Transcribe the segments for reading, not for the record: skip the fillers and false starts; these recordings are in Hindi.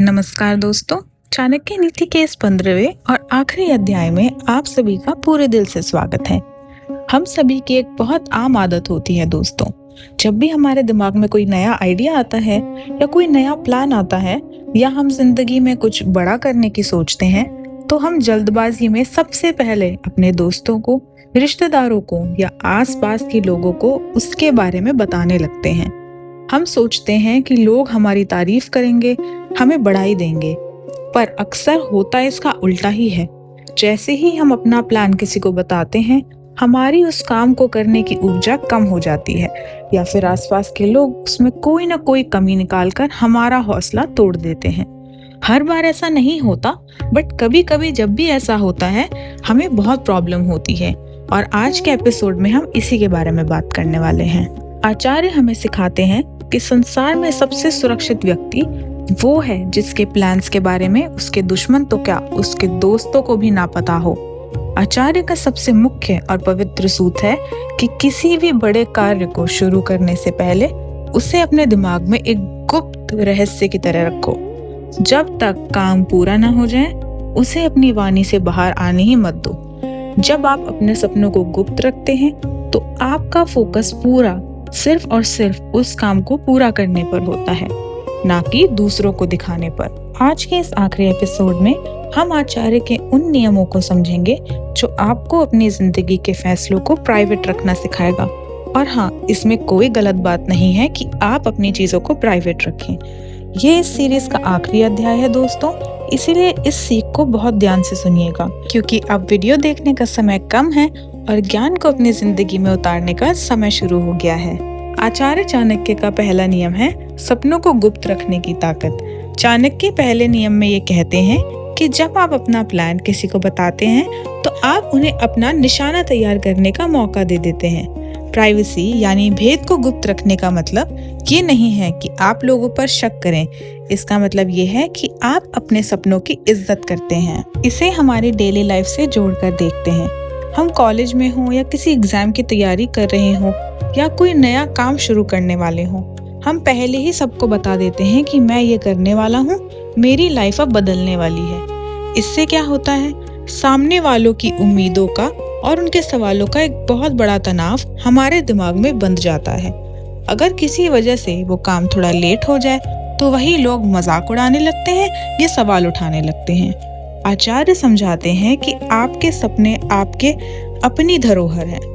नमस्कार दोस्तों, चाणक्य नीति के इस 15वें और आखिरी अध्याय में आप सभी का पूरे दिल से स्वागत है। हम सभी की एक बहुत आम आदत होती है दोस्तों, जब भी हमारे दिमाग में कोई नया आइडिया आता है या कोई नया प्लान आता है या हम जिंदगी में कुछ बड़ा करने की सोचते हैं, तो हम जल्दबाजी में सबसे पहले अपने दोस्तों को, रिश्तेदारों को या आसपास के लोगों को उसके बारे में बताने लगते हैं। हम सोचते हैं कि लोग हमारी तारीफ करेंगे, हमें बढ़ाई देंगे, पर अक्सर होता इसका उल्टा ही है। जैसे ही हम अपना प्लान किसी को बताते हैं, हमारी उस काम को करने की ऊर्जा कम हो जाती है या फिर आसपास के लोग उसमें कोई ना कोई कमी निकालकर हमारा हौसला तोड़ देते हैं। हर बार ऐसा नहीं होता, बट कभी कभी जब भी ऐसा होता है हमें बहुत प्रॉब्लम होती है, और आज के एपिसोड में हम इसी के बारे में बात करने वाले हैं। आचार्य हमें सिखाते हैं कि संसार में सबसे सुरक्षित व्यक्ति वो है जिसके प्लान्स के बारे में उसके दुश्मन तो क्या, उसके दोस्तों को भी ना पता हो। आचार्य का सबसे मुख्य और पवित्र सूत्र है कि किसी भी बड़े कार्य को शुरू करने से पहले उसे अपने दिमाग में एक गुप्त रहस्य की तरह रखो। जब तक काम पूरा ना हो जाए उसे अपनी वाणी से बाहर आने ही मत दो। जब आप अपने सपनों को गुप्त रखते हैं तो आपका फोकस पूरा सिर्फ और सिर्फ उस काम को पूरा करने पर होता है, ना कि दूसरों को दिखाने पर। आज के इस आखिरी एपिसोड में हम आचार्य के उन नियमों को समझेंगे जो आपको अपनी जिंदगी के फैसलों को प्राइवेट रखना सिखाएगा। और हाँ, इसमें कोई गलत बात नहीं है कि आप अपनी चीजों को प्राइवेट रखें। ये इस सीरीज का आखिरी अध्याय है दोस्तों, इसीलिए इस सीख को बहुत ध्यान से सुनिएगा, क्योंकि अब वीडियो देखने का समय कम है और ज्ञान को अपनी जिंदगी में उतारने का समय शुरू हो गया है। आचार्य चाणक्य का पहला नियम है सपनों को गुप्त रखने की ताकत। चाणक्य पहले नियम में ये कहते हैं कि जब आप अपना प्लान किसी को बताते हैं तो आप उन्हें अपना निशाना तैयार करने का मौका दे देते हैं। प्राइवेसी यानी भेद को गुप्त रखने का मतलब ये नहीं है कि आप लोगों पर शक करें। इसका मतलब ये है कि आप अपने सपनों की इज्जत करते हैं। इसे हमारी डेली लाइफ से जोड़कर देखते हैं। हम कॉलेज में हों या किसी एग्जाम की तैयारी कर रहे हों या कोई नया काम शुरू करने वाले हों, हम पहले ही सबको बता देते हैं कि मैं ये करने वाला हूँ, मेरी लाइफ अब बदलने वाली है। इससे क्या होता है, सामने वालों की उम्मीदों का और उनके सवालों का एक बहुत बड़ा तनाव हमारे दिमाग में बंध जाता है। अगर किसी वजह से वो काम थोड़ा लेट हो जाए तो वही लोग मजाक उड़ाने लगते हैं या सवाल उठाने लगते हैं। आचार्य समझाते हैं कि आपके सपने आपके अपनी धरोहर हैं।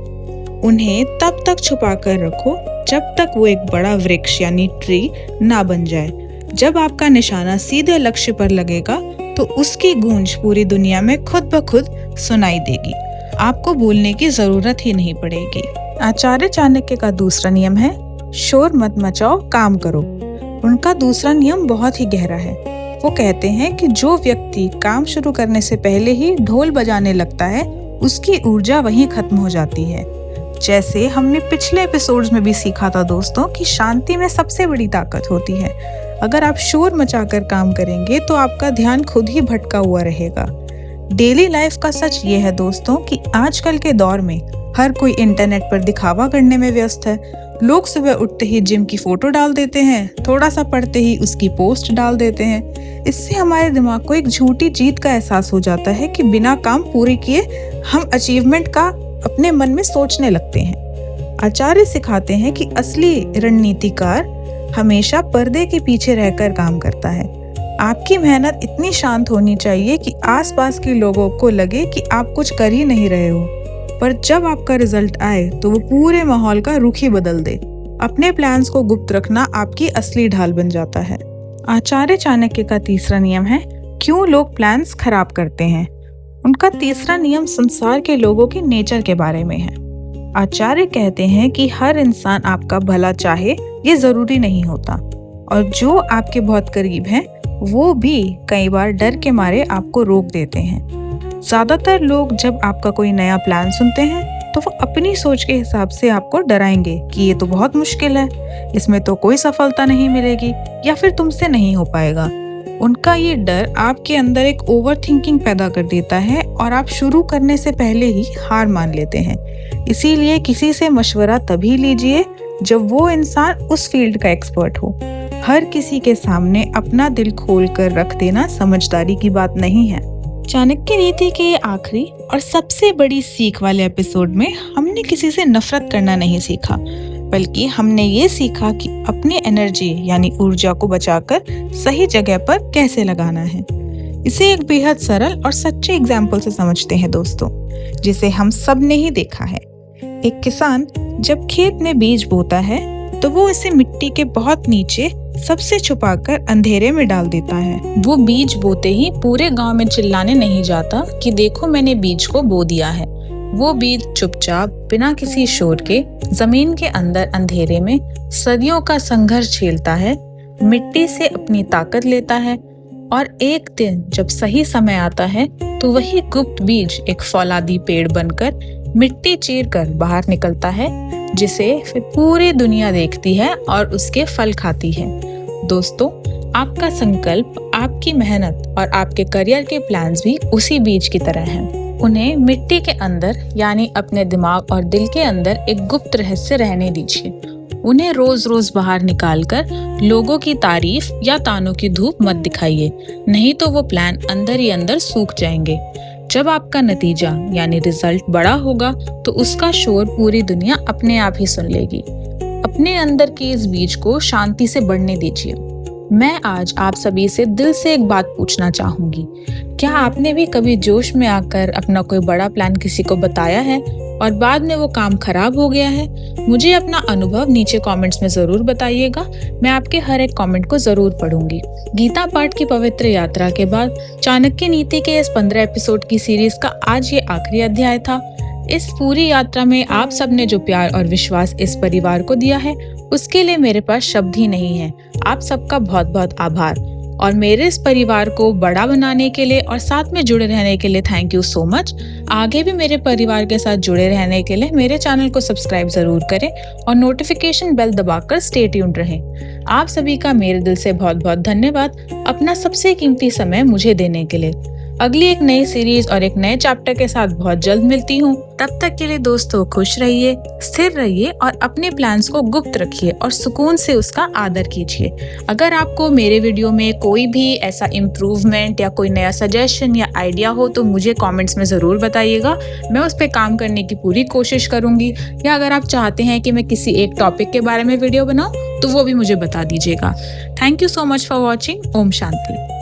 उन्हें तब तक छुपा कर रखो जब तक वो एक बड़ा वृक्ष यानी ट्री ना बन जाए। जब आपका निशाना सीधे लक्ष्य पर लगेगा तो उसकी गूंज पूरी दुनिया में खुद ब खुद सुनाई देगी। आपको बोलने की जरूरत ही नहीं पड़ेगी। आचार्य चाणक्य का दूसरा नियम है शोर मत मचाओ, काम करो। उनका दूसरा नियम बहुत ही गहरा है। वो कहते हैं कि जो व्यक्ति काम शुरू करने से पहले ही ढोल बजाने लगता है उसकी ऊर्जा वहीं खत्म हो जाती है। जैसे हमने पिछले एपिसोड्स में भी सीखा था दोस्तों कि शांति में सबसे बड़ी ताकत होती है। अगर आप शोर मचाकर काम करेंगे तो आपका ध्यान खुद ही भटका हुआ रहेगा। डेली लाइफ का सच ये है दोस्तों कि आजकल के दौर में हर कोई इंटरनेट पर दिखावा करने में व्यस्त है। लोग सुबह उठते ही जिम की फोटो डाल देते हैं, थोड़ा सा पढ़ते ही उसकी पोस्ट डाल देते हैं। इससे हमारे दिमाग को एक झूठी जीत का एहसास हो जाता है कि बिना काम पूरे किए हम अचीवमेंट का अपने मन में सोचने लगते हैं। आचार्य सिखाते हैं कि असली रणनीतिकार हमेशा पर्दे के पीछे रहकर काम करता है। आपकी मेहनत इतनी शांत होनी चाहिए कि आसपास के लोगों को लगे कि आप कुछ कर ही नहीं रहे हो, पर जब आपका रिजल्ट आए तो वो पूरे माहौल का रुख ही बदल दे। अपने प्लान्स को गुप्त रखना आपकी असली ढाल बन जाता है। आचार्य चाणक्य का तीसरा नियम है क्यों लोग प्लान्स खराब करते हैं। उनका तीसरा नियम संसार के लोगों के नेचर के बारे में है। आचार्य कहते हैं कि हर इंसान आपका भला चाहे ये जरूरी नहीं होता, और जो आपके बहुत करीब हैं वो भी कई बार डर के मारे आपको रोक देते हैं। ज्यादातर लोग जब आपका कोई नया प्लान सुनते हैं तो वो अपनी सोच के हिसाब से आपको डराएंगे कि ये तो बहुत मुश्किल है, इसमें तो कोई सफलता नहीं मिलेगी या फिर तुमसे नहीं हो पाएगा। उनका ये डर आपके अंदर एक ओवर थिंकिंग पैदा कर देता है और आप शुरू करने से पहले ही हार मान लेते हैं। इसीलिए किसी से मशवरा तभी लीजिए जब वो इंसान उस फील्ड का एक्सपर्ट हो। हर किसी के सामने अपना दिल खोल कर रख देना समझदारी की बात नहीं है। चाणक्य नीति के आखिरी और सबसे बड़ी सीख वाले एपिसोड में हमने किसी से नफरत करना नहीं सीखा, बल्कि हमने ये सीखा कि अपनी एनर्जी यानी ऊर्जा को बचाकर सही जगह पर कैसे लगाना है। इसे एक बेहद सरल और सच्चे एग्जाम्पल से समझते हैं दोस्तों, जिसे हम सब ने ही देखा है। एक किसान जब खेत में बीज बोता है तो वो इसे मिट्टी के बहुत नीचे सबसे छुपाकर अंधेरे में डाल देता है। वो बीज बोते ही पूरे गांव में चिल्लाने नहीं जाता कि देखो मैंने बीज को बो दिया है। वो बीज चुपचाप बिना किसी शोर के जमीन के अंदर अंधेरे में सदियों का संघर्ष झेलता है, मिट्टी से अपनी ताकत लेता है और एक दिन जब सही समय आता है तो वही गुप्त बीज एक फौलादी पेड़ बनकर मिट्टी चीर कर बाहर निकलता है, जिसे फिर पूरी दुनिया देखती है और उसके फल खाती है। दोस्तों, आपका संकल्प, आपकी मेहनत और आपके करियर के प्लान्स भी उसी बीज की तरह हैं। उन्हें मिट्टी के अंदर यानी अपने दिमाग और दिल के अंदर एक गुप्त रहस्य रहने दीजिए। उन्हें रोज रोज बाहर निकालकर लोगों की तारीफ या तानों की धूप मत दिखाइए, नहीं तो वो प्लान अंदर ही अंदर सूख जाएंगे। जब आपका नतीजा यानी रिजल्ट बड़ा होगा तो उसका शोर पूरी दुनिया अपने आप ही सुन लेगी। अपने अंदर के इस बीज को शांति से बढ़ने दीजिए। मैं आज आप सभी से दिल से एक बात पूछना चाहूंगी, क्या आपने भी कभी जोश में आकर अपना कोई बड़ा प्लान किसी को बताया है और बाद में वो काम खराब हो गया है? मुझे अपना अनुभव नीचे कमेंट्स में जरूर बताइएगा। मैं आपके हर एक कमेंट को जरूर पढ़ूंगी। गीता पाठ की पवित्र यात्रा के बाद चाणक्य नीति के इस 15 एपिसोड की सीरीज का आज ये आखिरी अध्याय था। इस पूरी यात्रा में आप सबने जो प्यार और विश्वास इस परिवार को दिया है, उसके लिए मेरे पास शब्द ही नहीं है। आप सबका बहुत बहुत आभार और मेरे इस परिवार को बड़ा बनाने के लिए और साथ में जुड़े रहने के लिए थैंक यू सो मच। आगे भी मेरे परिवार के साथ जुड़े रहने के लिए मेरे चैनल को सब्सक्राइब जरूर करें और नोटिफिकेशन बेल दबाकर स्टे ट्यून्ड रहें। आप सभी का मेरे दिल से बहुत बहुत धन्यवाद अपना सबसे कीमती समय मुझे देने के लिए। अगली एक नई सीरीज और एक नए चैप्टर के साथ बहुत जल्द मिलती हूँ। तब तक के लिए दोस्तों खुश रहिए, स्थिर रहिए और अपने प्लान्स को गुप्त रखिए और सुकून से उसका आदर कीजिए। अगर आपको मेरे वीडियो में कोई भी ऐसा इम्प्रूवमेंट या कोई नया सजेशन या आइडिया हो तो मुझे कमेंट्स में ज़रूर बताइएगा। मैं उस पर काम करने की पूरी कोशिश करूँगी। या अगर आप चाहते हैं कि मैं किसी एक टॉपिक के बारे में वीडियो बनाऊँ तो वो भी मुझे बता दीजिएगा। Thank you so much for watching. ओम शांति।